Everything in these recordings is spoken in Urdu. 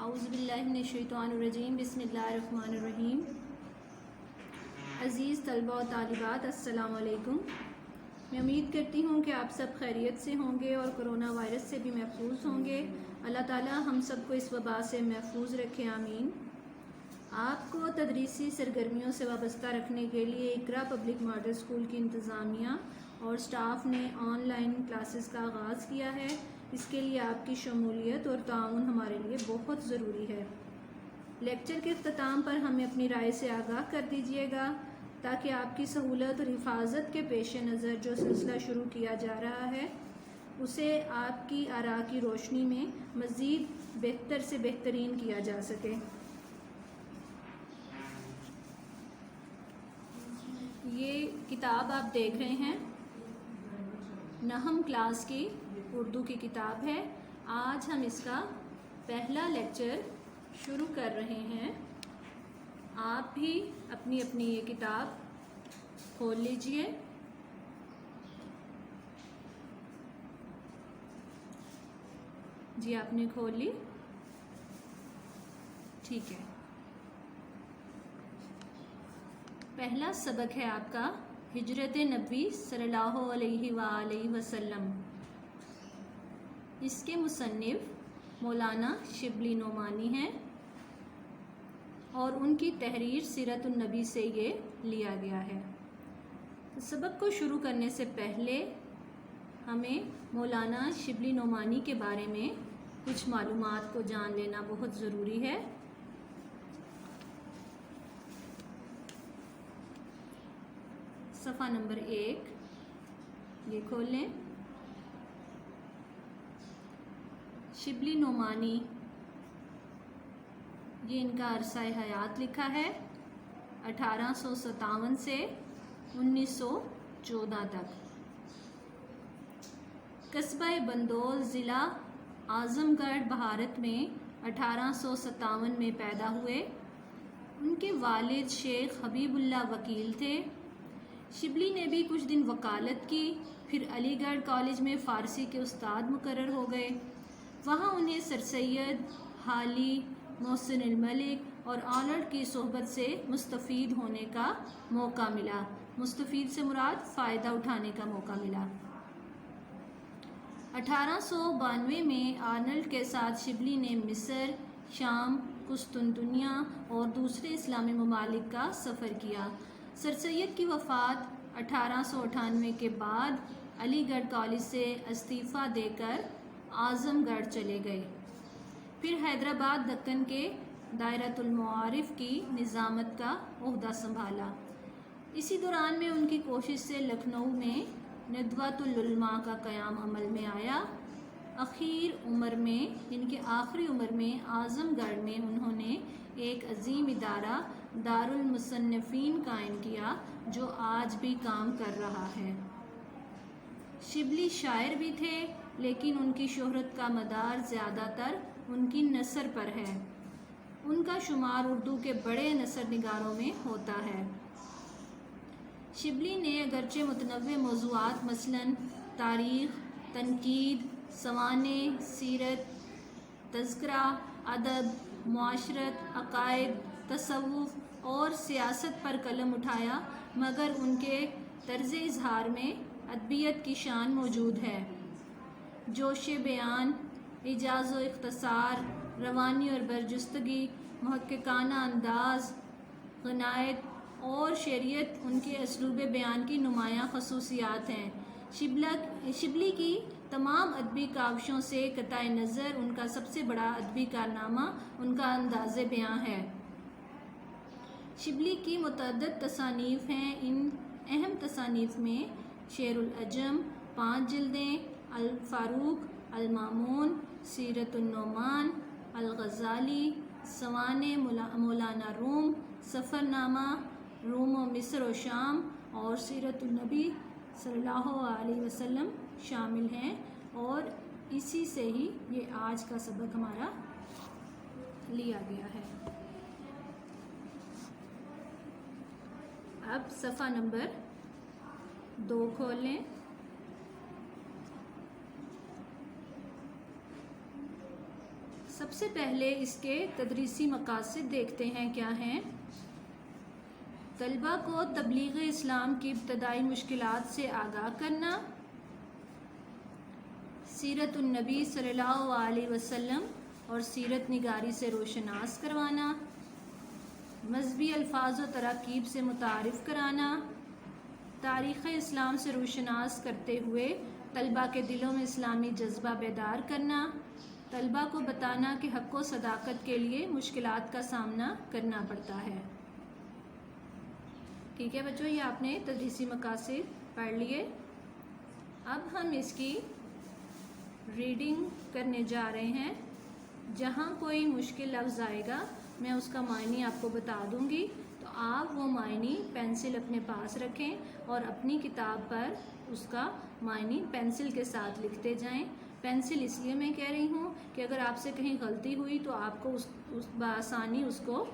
اعوذ باللہ من الشیطان الرجیم بسم اللہ الرحمن الرحیم۔ عزیز طلبہ و طالبات السلام علیکم۔ میں امید کرتی ہوں کہ آپ سب خیریت سے ہوں گے اور کرونا وائرس سے بھی محفوظ ہوں گے۔ اللہ تعالیٰ ہم سب کو اس وبا سے محفوظ رکھے، آمین۔ آپ کو تدریسی سرگرمیوں سے وابستہ رکھنے کے لیے اقرا پبلک ماڈل اسکول کی انتظامیہ اور سٹاف نے آن لائن کلاسز کا آغاز کیا ہے۔ اس کے لیے آپ کی شمولیت اور تعاون ہمارے لیے بہت ضروری ہے۔ لیکچر کے اختتام پر ہمیں اپنی رائے سے آگاہ کر دیجیے گا تاکہ آپ کی سہولت اور حفاظت کے پیش نظر جو سلسلہ شروع کیا جا رہا ہے اسے آپ کی آراء کی روشنی میں مزید بہتر سے بہترین کیا جا سکے۔ یہ کتاب آپ دیکھ رہے ہیں نہم کلاس کی اردو کی کتاب ہے۔ آج ہم اس کا پہلا لیکچر شروع کر رہے ہیں۔ آپ بھی اپنی اپنی یہ کتاب کھول لیجئے۔ جی آپ نے کھول لی؟ ٹھیک ہے۔ پہلا سبق ہے آپ کا ہجرت نبوی صلی اللہ علیہ وآلہ وسلم۔ اس کے مصنف مولانا شبلی نعمانی ہیں اور ان کی تحریر سیرت النبی سے یہ لیا گیا ہے۔ سبق کو شروع کرنے سے پہلے ہمیں مولانا شبلی نعمانی کے بارے میں کچھ معلومات کو جان لینا بہت ضروری ہے۔ صفحہ نمبر 1 یہ کھول لیں۔ شبلی نعمانی، یہ ان کا عرصہ حیات لکھا ہے 1857 سے 1914 تک۔ قصبہ بندول ضلع اعظم گڑھ بھارت میں 1857 میں پیدا ہوئے۔ ان کے والد شیخ حبیب اللہ وکیل تھے۔ شبلی نے بھی کچھ دن وکالت کی، پھر علی گڑھ کالج میں فارسی کے استاد مقرر ہو گئے۔ وہاں انہیں سر سید حالی محسن الملک اور آنرڈ کی صحبت سے مستفید ہونے کا موقع ملا۔ مستفید سے مراد فائدہ اٹھانے کا موقع ملا۔ 1892 میں آرنلڈ کے ساتھ شبلی نے مصر، شام، قسطنطنیہ اور دوسرے اسلامی ممالک کا سفر کیا۔ سر سید کی وفات 1898 کے بعد علی گڑھ کالج سے استعفیٰ دے کر اعظم گڑھ چلے گئے، پھر حیدرآباد دکن کے دائرۃ المعارف کی نظامت کا عہدہ سنبھالا۔ اسی دوران میں ان کی کوشش سے لکھنؤ میں ندوۃ العلماء کا قیام عمل میں آیا۔ آخری عمر میں اعظم گڑھ میں انہوں نے ایک عظیم ادارہ دارالمصنفین قائم کیا جو آج بھی کام کر رہا ہے۔ شبلی شاعر بھی تھے لیکن ان کی شہرت کا مدار زیادہ تر ان کی نثر پر ہے۔ ان کا شمار اردو کے بڑے نثر نگاروں میں ہوتا ہے۔ شبلی نے اگرچہ متنوع موضوعات مثلاً تاریخ، تنقید، سوانح، سیرت، تذکرہ، ادب، معاشرت، عقائد، تصوف اور سیاست پر قلم اٹھایا، مگر ان کے طرز اظہار میں ادبیت کی شان موجود ہے۔ جوش بیان، ایجاز و اختصار، روانی اور برجستگی، محققانہ انداز، غنائت اور شعریت ان کے اسلوب بیان کی نمایاں خصوصیات ہیں۔ شبلی کی تمام ادبی کاوشوں سے قطع نظر ان کا سب سے بڑا ادبی کارنامہ ان کا انداز بیان ہے۔ شبلی کی متعدد تصانیف ہیں۔ ان اہم تصانیف میں شعر العجم 5 جلدیں، الفاروق، المامون، سیرت النعمان، الغزالی، سوانح مولانا روم، سفر نامہ روم و مصر و شام اور سیرت النبی صلی اللہ علیہ وسلم شامل ہیں، اور اسی سے ہی یہ آج کا سبق ہمارا لیا گیا ہے۔ اب صفحہ نمبر 2 کھول لیں۔ سب سے پہلے اس کے تدریسی مقاصد دیکھتے ہیں کیا ہیں۔ طلبہ کو تبلیغ اسلام کی ابتدائی مشکلات سے آگاہ کرنا، سیرت النبی صلی اللہ علیہ وسلم اور سیرت نگاری سے روشناس کروانا، مذہبی الفاظ و تراکیب سے متعارف کرانا، تاریخ اسلام سے روشناس کرتے ہوئے طلبہ کے دلوں میں اسلامی جذبہ بیدار کرنا، طلبہ کو بتانا کہ حق و صداقت کے لیے مشکلات کا سامنا کرنا پڑتا ہے۔ ٹھیک ہے بچوں، یہ آپ نے تدریسی مقاصد پڑھ لیے۔ اب ہم اس کی ریڈنگ کرنے جا رہے ہیں۔ جہاں کوئی مشکل لفظ آئے گا میں اس کا معنی آپ کو بتا دوں گی، تو آپ وہ معنی پینسل اپنے پاس رکھیں اور اپنی کتاب پر اس کا معنی پینسل کے ساتھ لکھتے جائیں۔ پینسل اس لیے میں کہہ رہی ہوں کہ اگر آپ سے کہیں غلطی ہوئی تو آپ کو اس بآسانی اس کو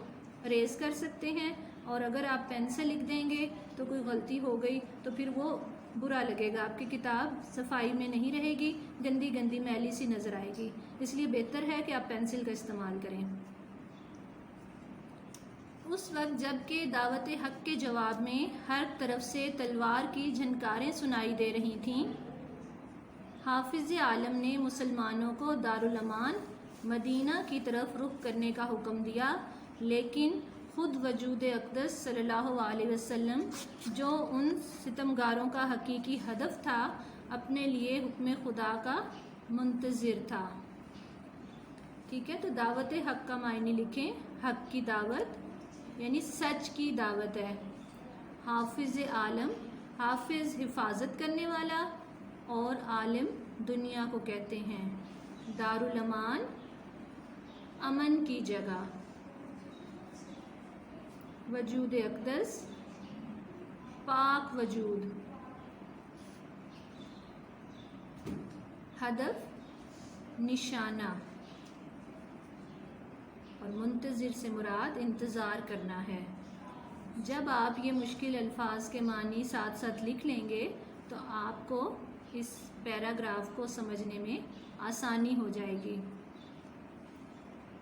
اریز کر سکتے ہیں، اور اگر آپ پین سے لکھ دیں گے تو کوئی غلطی ہو گئی تو پھر وہ برا لگے گا، آپ کی کتاب صفائی میں نہیں رہے گی، گندی گندی میلی سی نظر آئے گی۔ اس لیے بہتر ہے کہ آپ پینسل کا استعمال کریں۔ اس وقت جب کہ دعوت حق کے جواب میں ہر طرف سے تلوار کی جھنکاریں سنائی دے رہی تھیں، حافظ عالم نے مسلمانوں کو دارالامان مدینہ کی طرف رخ کرنے کا حکم دیا، لیکن خود وجود اقدس صلی اللہ علیہ وسلم جو ان ستمگاروں کا حقیقی ہدف تھا، اپنے لیے حکم خدا کا منتظر تھا۔ ٹھیک ہے، تو دعوت حق کا معنی لکھیں۔ حق کی دعوت یعنی سچ کی دعوت ہے۔ حافظ عالم، حافظ حفاظت کرنے والا، اور عالم دنیا کو کہتے ہیں۔ دارالامان امن کی جگہ، وجود اقدس پاک وجود، ہدف نشانہ، اور منتظر سے مراد انتظار کرنا ہے۔ جب آپ یہ مشکل الفاظ کے معنی ساتھ ساتھ لکھ لیں گے تو آپ کو اس پیراگراف کو سمجھنے میں آسانی ہو جائے گی۔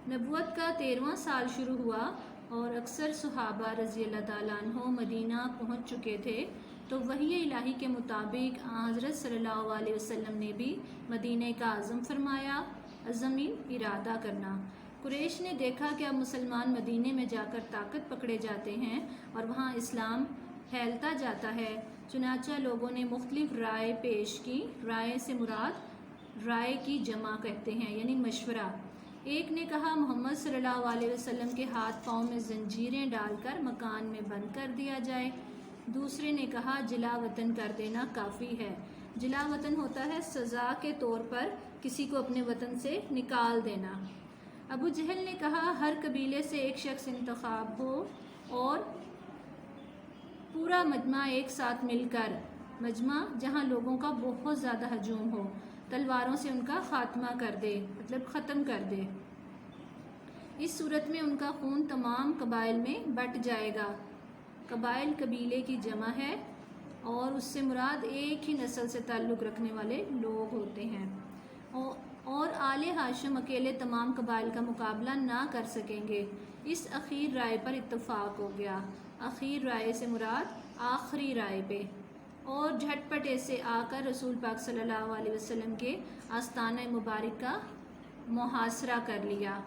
نبوت کا 13واں سال شروع ہوا اور اکثر صحابہ رضی اللہ تعالیٰ عنہ مدینہ پہنچ چکے تھے، تو وحی الہی کے مطابق حضرت صلی اللہ علیہ وسلم نے بھی مدینہ کا عزم فرمایا، عزمی ارادہ کرنا۔ قریش نے دیکھا کہ اب مسلمان مدینے میں جا کر طاقت پکڑے جاتے ہیں اور وہاں اسلام پھیلتا جاتا ہے، چنانچہ لوگوں نے مختلف رائے پیش کی۔ رائے سے مراد رائے کی جمع کہتے ہیں، یعنی مشورہ۔ ایک نے کہا محمد صلی اللہ علیہ وسلم کے ہاتھ پاؤں میں زنجیریں ڈال کر مکان میں بند کر دیا جائے۔ دوسرے نے کہا جلا وطن کر دینا کافی ہے۔ جلا وطن ہوتا ہے سزا کے طور پر کسی کو اپنے وطن سے نکال دینا۔ ابو جہل نے کہا ہر قبیلے سے ایک شخص انتخاب ہو اور پورا مجمع ایک ساتھ مل کر، مجمع جہاں لوگوں کا بہت زیادہ ہجوم ہو، تلواروں سے ان کا خاتمہ کر دے، مطلب ختم کر دے۔ اس صورت میں ان کا خون تمام قبائل میں بٹ جائے گا۔ قبائل قبیلے کی جمع ہے اور اس سے مراد ایک ہی نسل سے تعلق رکھنے والے لوگ ہوتے ہیں، اور آل ہاشم اکیلے تمام قبائل کا مقابلہ نہ کر سکیں گے۔ اس اخیر رائے پر اتفاق ہو گیا۔ اخیر رائے سے مراد آخری رائے پہ، اور جھٹ پٹ ایسے آ کر رسول پاک صلی اللہ علیہ وسلم کے آستانہ مبارک کا محاصرہ کر لیا۔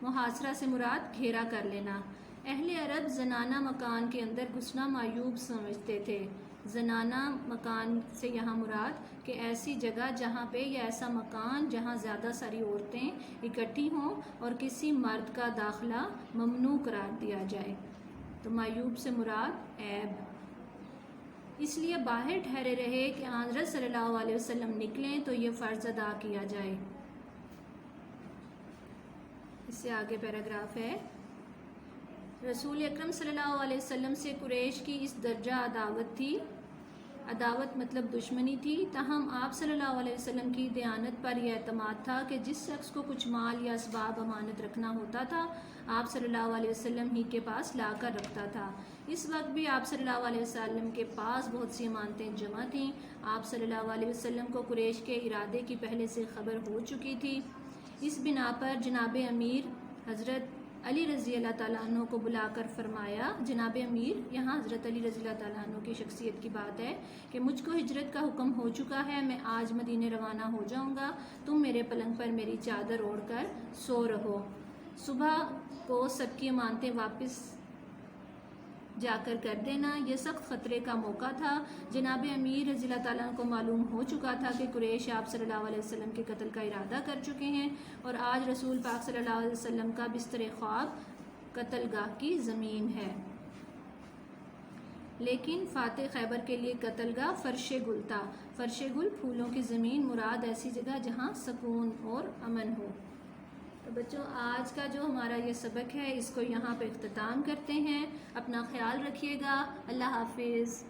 محاصرہ سے مراد گھیرا کر لینا۔ اہل عرب زنانہ مکان کے اندر گھسنا معیوب سمجھتے تھے۔ زنانہ مکان سے یہاں مراد کہ ایسی جگہ جہاں پہ یا ایسا مکان جہاں زیادہ ساری عورتیں اکٹھی ہوں اور کسی مرد کا داخلہ ممنوع قرار دیا جائے، تو معیوب سے مراد عیب۔ اس لیے باہر ٹھہرے رہے کہ حضرت صلی اللہ علیہ وسلم نکلیں تو یہ فرض ادا کیا جائے۔ اس سے آگے پیراگراف ہے، رسول اکرم صلی اللہ علیہ وسلم سے قریش کی اس درجہ عداوت تھی، عداوت مطلب دشمنی تھی، تاہم آپ صلی اللہ علیہ وسلم کی دیانت پر یہ اعتماد تھا کہ جس شخص کو کچھ مال یا اسباب امانت رکھنا ہوتا تھا آپ صلی اللہ علیہ وسلم ہی کے پاس لا کر رکھتا تھا۔ اس وقت بھی آپ صلی اللہ علیہ وسلم کے پاس بہت سی امانتیں جمع تھیں۔ آپ صلی اللہ علیہ وسلم کو قریش کے ارادے کی پہلے سے خبر ہو چکی تھی۔ اس بنا پر جناب امیر حضرت علی رضی اللہ تعالیٰ عنہ کو بلا کر فرمایا، جناب امیر یہاں حضرت علی رضی اللہ تعالیٰ عنہ کی شخصیت کی بات ہے کہ مجھ کو ہجرت کا حکم ہو چکا ہے، میں آج مدینے روانہ ہو جاؤں گا، تم میرے پلنگ پر میری چادر اوڑھ کر سو رہو، صبح کو سب کی امانتیں واپس جا کر دینا۔ یہ سخت خطرے کا موقع تھا۔ جناب امیر رضی اللہ تعالیٰ عنہ کو معلوم ہو چکا تھا کہ قریش آپ صلی اللہ علیہ وسلم کے قتل کا ارادہ کر چکے ہیں، اور آج رسول پاک صلی اللہ علیہ وسلم کا بستر خواب قتل گاہ کی زمین ہے، لیکن فاتح خیبر کے لیے قتل گاہ فرش گل تھا۔ فرش گل پھولوں کی زمین مراد ایسی جگہ جہاں سکون اور امن ہو۔ تو بچوں آج کا جو ہمارا یہ سبق ہے اس کو یہاں پہ اختتام کرتے ہیں۔ اپنا خیال رکھیے گا۔ اللہ حافظ۔